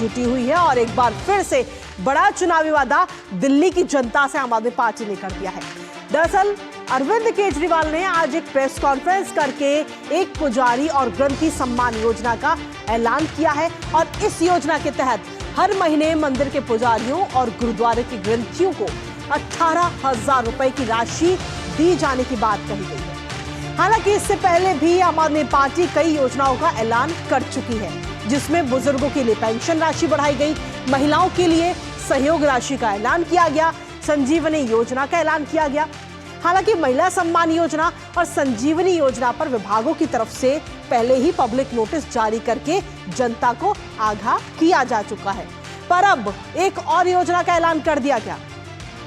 जुटी हुई है और एक बार फिर से बड़ा चुनावी वादा दिल्ली की जनता से आम आदमी पार्टी ने कर दिया है। दरअसल अरविंद केजरीवाल ने आज एक प्रेस कॉन्फ्रेंस करके एक पुजारी और ग्रंथी सम्मान योजना का ऐलान किया है और इस योजना के तहत हर महीने मंदिर के पुजारियों और गुरुद्वारे के ग्रंथियों को 18,000 रुपए की राशि दी जाने की बात कही गई है। हालांकि इससे पहले भी आम आदमी पार्टी कई योजनाओं का ऐलान कर चुकी है, जिसमें बुजुर्गों के लिए पेंशन राशि बढ़ाई गई, महिलाओं के लिए सहयोग राशि का ऐलान किया गया, संजीवनी योजना का ऐलान किया गया। हालांकि महिला सम्मान योजना और संजीवनी योजना पर विभागों की तरफ से पहले ही पब्लिक नोटिस जारी करके जनता को आगाह किया जा चुका है, पर अब एक और योजना का ऐलान कर दिया गया।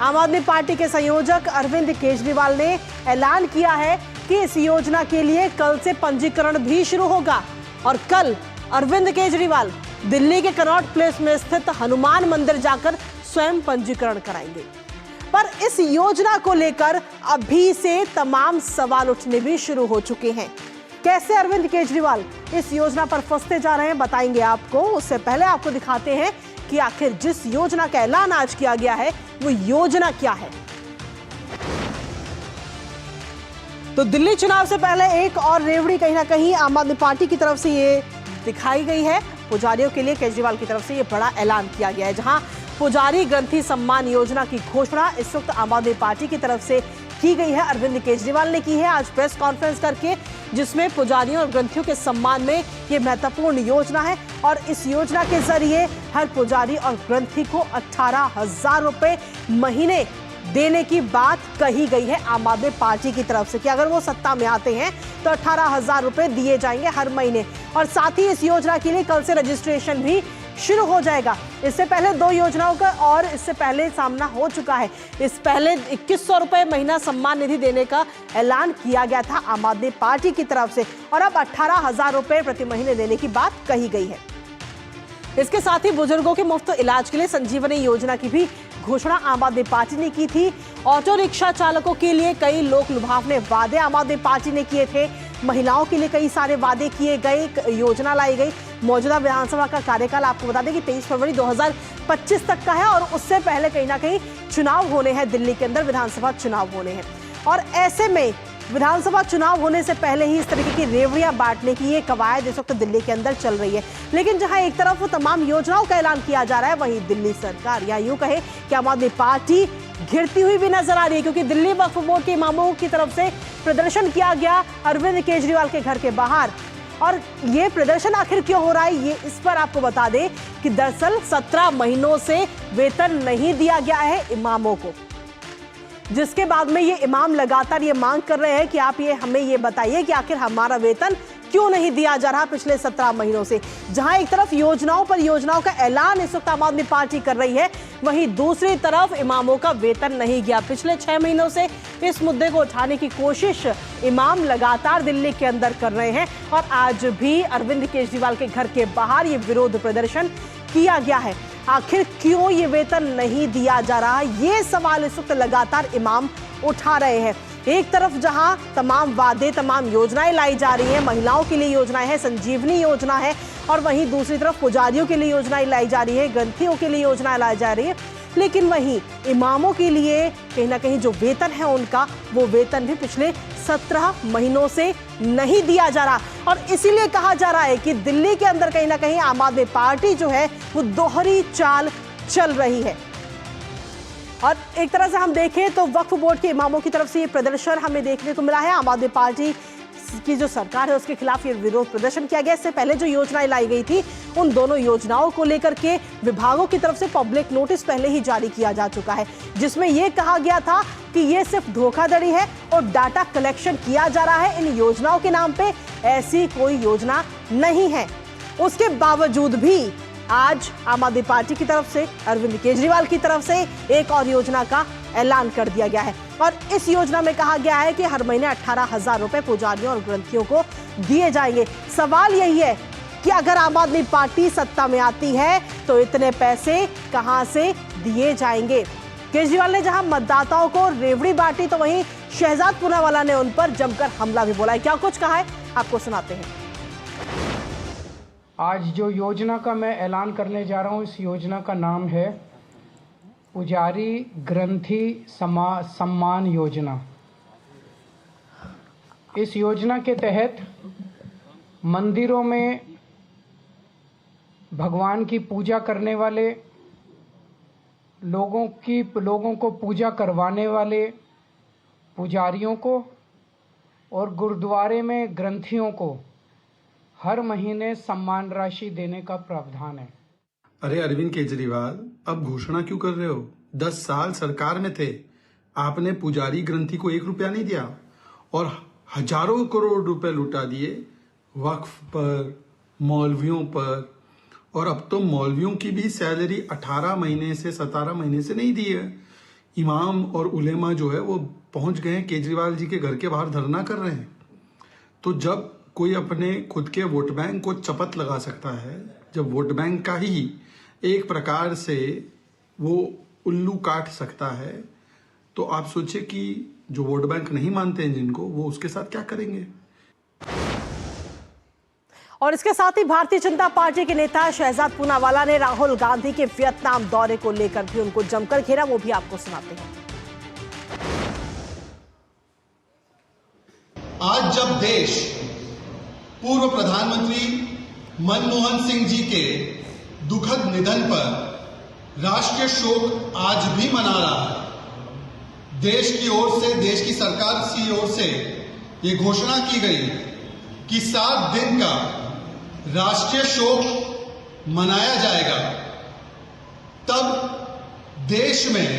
आम आदमी पार्टी के संयोजक अरविंद केजरीवाल ने ऐलान किया है कि इस योजना के लिए कल से पंजीकरण भी शुरू होगा और कल अरविंद केजरीवाल दिल्ली के कनॉट प्लेस में स्थित हनुमान मंदिर जाकर स्वयं पंजीकरण कराएंगे। पर इस योजना को लेकर अभी से तमाम सवाल उठने भी शुरू हो चुके हैं। कैसे अरविंद केजरीवाल इस योजना पर फंसते जा रहे हैं बताएंगे आपको। उससे पहले आपको दिखाते हैं कि आखिर जिस योजना का ऐलान आज किया गया है वो योजना क्या है। तो दिल्ली चुनाव से पहले एक और रेवड़ी कहीं ना कहीं आम आदमी पार्टी की तरफ से ये दिखाई गई है। पुजारियों के लिए केजरीवाल की तरफ से ये बड़ा ऐलान किया गया है, जहां पुजारी ग्रंथी सम्मान योजना की घोषणा इस वक्त आम आदमी पार्टी की तरफ से की गई है। अरविंद केजरीवाल ने की है आज प्रेस कॉन्फ्रेंस करके, जिसमें पुजारियों और ग्रंथियों के सम्मान में ये महत्वपूर्ण योजना है और इस योजना के जरिए हर पुजारी और ग्रंथी को 18,000 रुपए महीने देने की बात कही गई है आम आदमी पार्टी की तरफ से कि अगर वो सत्ता में आते हैं तो 18,000 रुपए दिए जाएंगे हर महीने। और साथ ही इस योजना के लिए कल से रजिस्ट्रेशन भी शुरू हो जाएगा। इससे पहले दो योजनाओं का और इससे पहले सामना हो चुका है। इस पहले 2100 रुपए महीना सम्मान निधि देने का ऐलान किया गया था आम आदमी पार्टी की तरफ से और अब 18,000 रुपए प्रति महीने देने की बात कही गई है। इसके साथ ही बुजुर्गों के मुफ्त इलाज के लिए संजीवनी योजना की भी घोषणा आम आदमी पार्टी ने की थी। ऑटो रिक्शा चालकों के लिए कई लोक लुभावने वादे आम आदमी पार्टी ने किए थे। महिलाओं के लिए कई सारे वादे किए गए, योजना लाई गई। मौजूदा विधानसभा का कार्यकाल आपको बता दें कि 23 फरवरी 2025 तक का है और उससे पहले कहीं ना कहीं चुनाव होने हैं, दिल्ली के अंदर विधानसभा चुनाव होने हैं और ऐसे में विधानसभा चुनाव होने से पहले ही इस तरीके की रेवड़ियां बांटने की ये कवायद इस वक्त दिल्ली के अंदर चल रही है। लेकिन जहां एक तरफ वो तमाम योजनाओं का ऐलान किया जा रहा है, वहीं दिल्ली सरकार या यूं कहे कि आम आदमी पार्टी घिरती हुई भी नजर आ रही है, क्योंकि दिल्ली वक्फ बोर्ड के इमामों की तरफ से प्रदर्शन किया गया अरविंद केजरीवाल के घर के बाहर। और ये प्रदर्शन आखिर क्यों हो रहा है, ये इस पर आपको बता दें कि दरअसल 17 महीनों से वेतन नहीं दिया गया है इमामों को, जिसके बाद में ये इमाम लगातार ये मांग कर रहे हैं कि आप ये हमें ये बताइए कि आखिर हमारा वेतन क्यों नहीं दिया जा रहा पिछले 17 महीनों से। जहां एक तरफ योजनाओं पर योजनाओं का ऐलान इस वक्त आम आदमी पार्टी कर रही है, वहीं दूसरी तरफ इमामों का वेतन नहीं गया। पिछले 6 महीनों से इस मुद्दे को उठाने की कोशिश इमाम लगातार दिल्ली के अंदर कर रहे हैं और आज भी अरविंद केजरीवाल के घर के बाहर ये विरोध प्रदर्शन किया गया है। आखिर क्यों ये वेतन नहीं दिया जा रहा, ये सवाल इस वक्त लगातार इमाम उठा रहे हैं। एक तरफ जहां तमाम वादे, तमाम योजनाएं लाई जा रही हैं, महिलाओं के लिए योजनाएं हैं, संजीवनी योजना है, और वहीं दूसरी तरफ पुजारियों के लिए योजनाएं लाई जा रही है, ग्रंथियों के लिए योजनाएं लाई जा रही है, लेकिन वहीं इमामों के लिए कहीं ना कहीं जो वेतन है उनका, वो वेतन भी पिछले 17 महीनों से नहीं दिया जा रहा। और इसीलिए कहा जा रहा है कि दिल्ली के अंदर कहीं ना कहीं आम आदमी पार्टी जो है वो दोहरी चाल चल रही है। और एक तरह से हम देखें तो वक्फ बोर्ड के इमामों की तरफ से ये प्रदर्शन हमें देखने को मिला है। आम आदमी पार्टी की जो सरकार है उसके खिलाफ ये विरोध प्रदर्शन किया गया। इससे पहले जो योजनाएं लाई गई थी उन दोनों योजनाओं को लेकर के विभागों की तरफ से पब्लिक नोटिस पहले ही जारी किया जा चुका है, जिसमें यह कहा गया था कि ये सिर्फ धोखाधड़ी है और डाटा कलेक्शन किया जा रहा है इन योजनाओं के नाम पे। ऐसी कोई योजना नहीं है। उसके बावजूद भी आज आम आदमी पार्टी की तरफ से, अरविंद केजरीवाल की तरफ से एक और योजना का ऐलान कर दिया गया है और इस योजना में कहा गया है कि हर महीने 18,000 रुपए पुजारियों और ग्रंथियों को दिए जाएंगे। सवाल यही है कि अगर आम आदमी पार्टी सत्ता में आती है तो इतने पैसे कहां से दिए जाएंगे। केजरीवाल ने जहां मतदाताओं को रेवड़ी बांटी तो वहीं शहजाद पूनावाला ने उन पर जमकर हमला भी बोला है। क्या कुछ कहा है आपको सुनाते हैं। आज जो योजना का मैं ऐलान करने जा रहा हूँ, इस योजना का नाम है पुजारी ग्रंथि सम्मान योजना। इस योजना के तहत मंदिरों में भगवान की पूजा करने वाले लोगों को पूजा करवाने वाले पुजारियों को और गुरुद्वारे में ग्रंथियों को हर महीने सम्मान राशि देने का प्रावधान है। अरे अरविंद केजरीवाल, अब घोषणा क्यों कर रहे हो? 10 साल सरकार में थे, आपने पुजारी ग्रंथि को 1 रुपया नहीं दिया और हजारों करोड़ रुपए लुटा दिए वक्फ पर, मौलवियों पर। और अब तो मौलवियों की भी सैलरी 18 महीने से 17 महीने से नहीं दी है। इमाम और उलेमा जो है वो पहुंच गए हैं, केजरीवाल जी के घर के बाहर धरना कर रहे हैं। तो जब कोई अपने खुद के वोट बैंक को चपत लगा सकता है, जब वोट बैंक का ही एक प्रकार से वो उल्लू काट सकता है, तो आप सोचिए कि जो वोट बैंक नहीं मानते हैं जिनको, वो उसके साथ क्या करेंगे। और इसके साथ ही भारतीय जनता पार्टी के नेता शहजाद पूनावाला ने राहुल गांधी के वियतनाम दौरे को लेकर भी उनको जमकर घेरा, वो भी आपको सुनाते हैं। आज जब देश पूर्व प्रधानमंत्री मनमोहन सिंह जी के दुखद निधन पर राष्ट्रीय शोक आज भी मना रहा है, देश की ओर से, देश की सरकार की ओर से ये घोषणा की गई कि 7 दिन का राष्ट्रीय शोक मनाया जाएगा। तब देश में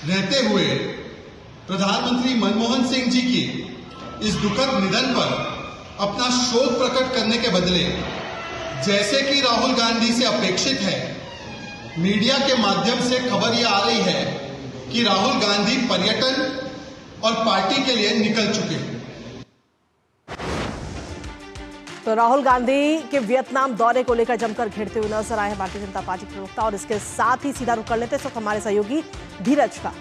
रहते हुए प्रधानमंत्री मनमोहन सिंह जी की इस दुखद निधन पर अपना शोक प्रकट करने के बदले, जैसे कि राहुल गांधी से अपेक्षित है, मीडिया के माध्यम से खबर यह आ रही है कि राहुल गांधी पर्यटन और पार्टी के लिए निकल चुके हैं। तो राहुल गांधी के वियतनाम दौरे को लेकर जमकर घेरते हुए नजर आए भारतीय जनता पार्टी के प्रवक्ता। और इसके साथ ही सीधा रुख कर लेते इस वक्त हमारे सहयोगी धीरज का।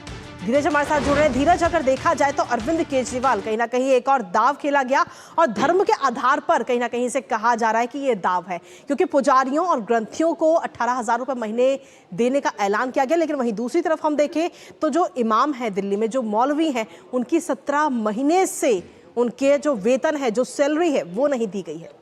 धीरज हमारे साथ जुड़ रहे हैं। धीरज, अगर देखा जाए तो अरविंद केजरीवाल कहीं ना कहीं एक और दाव खेला गया और धर्म के आधार पर कहीं ना कहीं से कहा जा रहा है कि ये दाव है, क्योंकि पुजारियों और ग्रंथियों को 18,000 रुपए महीने देने का ऐलान किया गया। लेकिन वहीं दूसरी तरफ हम देखें तो जो इमाम है दिल्ली में, जो मौलवी हैं, उनकी 17 महीने से उनके जो वेतन है, जो सैलरी है, वो नहीं दी गई है।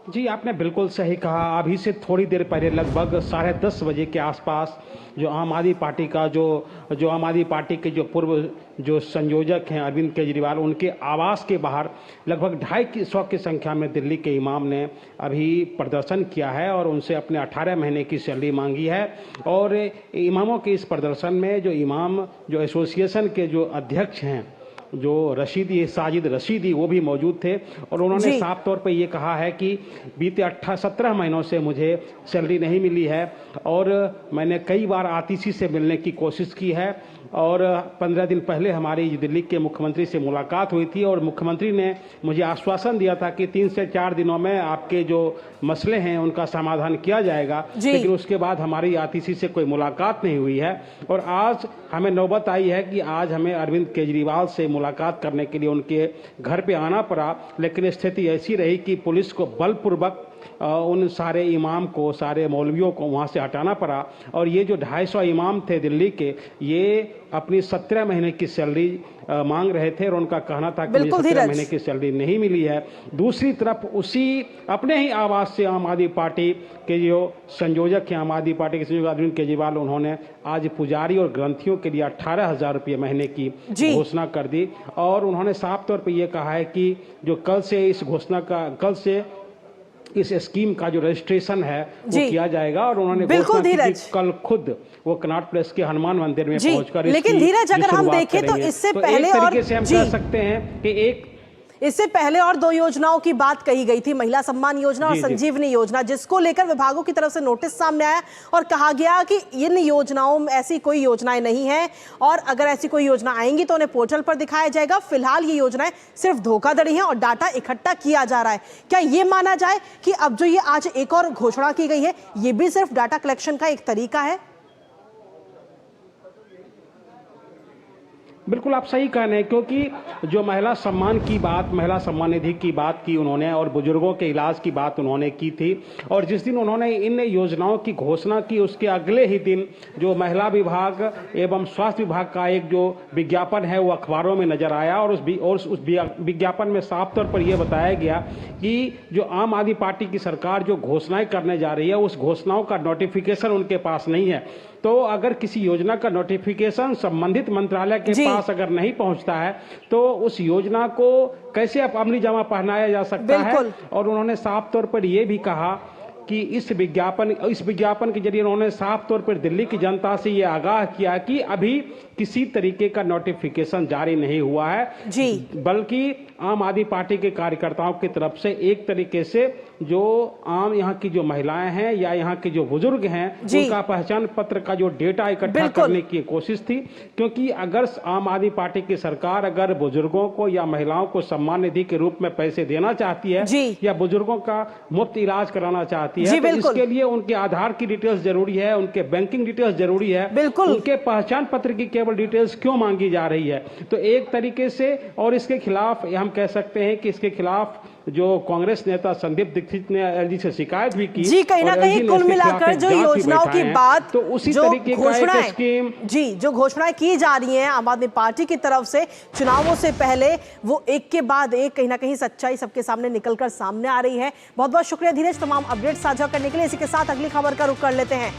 जी, आपने बिल्कुल सही कहा। अभी से थोड़ी देर पहले लगभग 10:30 बजे के आसपास जो आम आदमी पार्टी का जो आम आदमी पार्टी के जो पूर्व जो संयोजक हैं अरविंद केजरीवाल, उनके आवास के बाहर लगभग 250 की संख्या में दिल्ली के इमाम ने अभी प्रदर्शन किया है और उनसे अपने 18 महीने की सैलरी मांगी है। और इमामों के इस प्रदर्शन में जो इमाम जो एसोसिएशन के जो अध्यक्ष हैं, जो साजिद रशीदी, वो भी मौजूद थे और उन्होंने साफ तौर पर ये कहा है कि बीते 17 महीनों से मुझे सैलरी नहीं मिली है और मैंने कई बार आतिशी से मिलने की कोशिश की है। और 15 दिन पहले हमारी दिल्ली के मुख्यमंत्री से मुलाकात हुई थी और मुख्यमंत्री ने मुझे आश्वासन दिया था कि 3 से 4 दिनों में आपके जो मसले हैं उनका समाधान किया जाएगा। लेकिन उसके बाद हमारी आतिशी से कोई मुलाकात नहीं हुई है और आज हमें नौबत आई है कि आज हमें अरविंद केजरीवाल से मुलाकात करने के लिए उनके घर पे आना पड़ा। लेकिन स्थिति ऐसी रही कि पुलिस को बलपूर्वक उन सारे इमाम को, सारे मौलवियों को वहाँ से हटाना पड़ा। और ये जो 250 इमाम थे दिल्ली के, ये अपनी 17 महीने की सैलरी मांग रहे थे और उनका कहना था कि मुझे 17 महीने की सैलरी नहीं मिली है। दूसरी तरफ उसी अपने ही आवास से आम आदमी पार्टी के जो संयोजक हैं, आम आदमी पार्टी के संयोजक अरविंद केजरीवाल, उन्होंने आज पुजारी और ग्रंथियों के लिए 18,000 रुपये महीने की घोषणा कर दी। और उन्होंने साफ तौर पर यह कहा है कि जो कल से इस स्कीम का जो रजिस्ट्रेशन है वो किया जाएगा। और उन्होंने बिल्कुल धीरज कल खुद वो कनॉट प्लेस के हनुमान मंदिर में पहुंचकर लेकिन धीरज, अगर हम देखें तो इससे पहले एक तरीके से हम कह सकते हैं कि इससे पहले और 2 योजनाओं की बात कही गई थी, महिला सम्मान योजना और संजीवनी योजना, जिसको लेकर विभागों की तरफ से नोटिस सामने आया और कहा गया कि इन योजनाओं में ऐसी कोई योजनाएं नहीं है और अगर ऐसी कोई योजना आएंगी तो उन्हें पोर्टल पर दिखाया जाएगा। फिलहाल ये योजनाएं सिर्फ धोखाधड़ी है और डाटा इकट्ठा किया जा रहा है। क्या ये माना जाए कि अब जो ये आज एक और घोषणा की गई है, ये भी सिर्फ डाटा कलेक्शन का एक तरीका है? बिल्कुल आप सही कह रहे हैं, क्योंकि जो महिला सम्मान की बात, महिला सम्मान निधि की बात की उन्होंने और बुजुर्गों के इलाज की बात उन्होंने की थी, और जिस दिन उन्होंने इन योजनाओं की घोषणा की उसके अगले ही दिन जो महिला विभाग एवं स्वास्थ्य विभाग का एक जो विज्ञापन है वो अखबारों में नजर आया, और उस विज्ञापन में साफ तौर पर यह बताया गया कि जो आम आदमी पार्टी की सरकार जो घोषणाएं करने जा रही है उस घोषणाओं का नोटिफिकेशन उनके पास नहीं है। तो अगर किसी योजना का नोटिफिकेशन संबंधित मंत्रालय के पास अगर नहीं पहुंचता है तो उस योजना को कैसे अमली जामा पहनाया जा सकता है। और उन्होंने साफ तौर पर यह भी कहा कि इस विज्ञापन के जरिए उन्होंने साफ तौर पर दिल्ली की जनता से ये आगाह किया कि अभी किसी तरीके का नोटिफिकेशन जारी नहीं हुआ है जी, बल्कि आम आदमी पार्टी के कार्यकर्ताओं की तरफ से एक तरीके से जो आम यहाँ की जो महिलाएं हैं या यहाँ के जो बुजुर्ग हैं उनका पहचान पत्र का जो डेटा इकट्ठा करने की कोशिश थी, क्योंकि अगर आम आदमी पार्टी की सरकार अगर बुजुर्गों को या महिलाओं को सम्मान निधि के रूप में पैसे देना चाहती है या बुजुर्गों का मुफ्त इलाज कराना चाहती है तो इसके लिए उनके आधार की डिटेल्स जरूरी है, उनके बैंकिंग डिटेल्स जरूरी है, उनके पहचान पत्र की केवल डिटेल्स क्यों मांगी जा रही है। तो एक तरीके से, और इसके खिलाफ हम कह सकते हैं कि इसके खिलाफ जो कांग्रेस नेता संदीप दीक्षित ने एलजी से शिकायत भी की जी, कहीं ना कहीं कुल मिलाकर जो योजनाओं की बात, तो उसी जो तरीके का एक स्कीम जी जो घोषणाएं की जा रही हैं आम आदमी पार्टी की तरफ से चुनावों से पहले, वो एक के बाद एक कहीं ना कहीं सच्चाई सबके सामने निकलकर सामने आ रही है। बहुत बहुत शुक्रिया धीरज तमाम अपडेट साझा करने के लिए। इसी के साथ अगली खबर का रुख कर लेते हैं।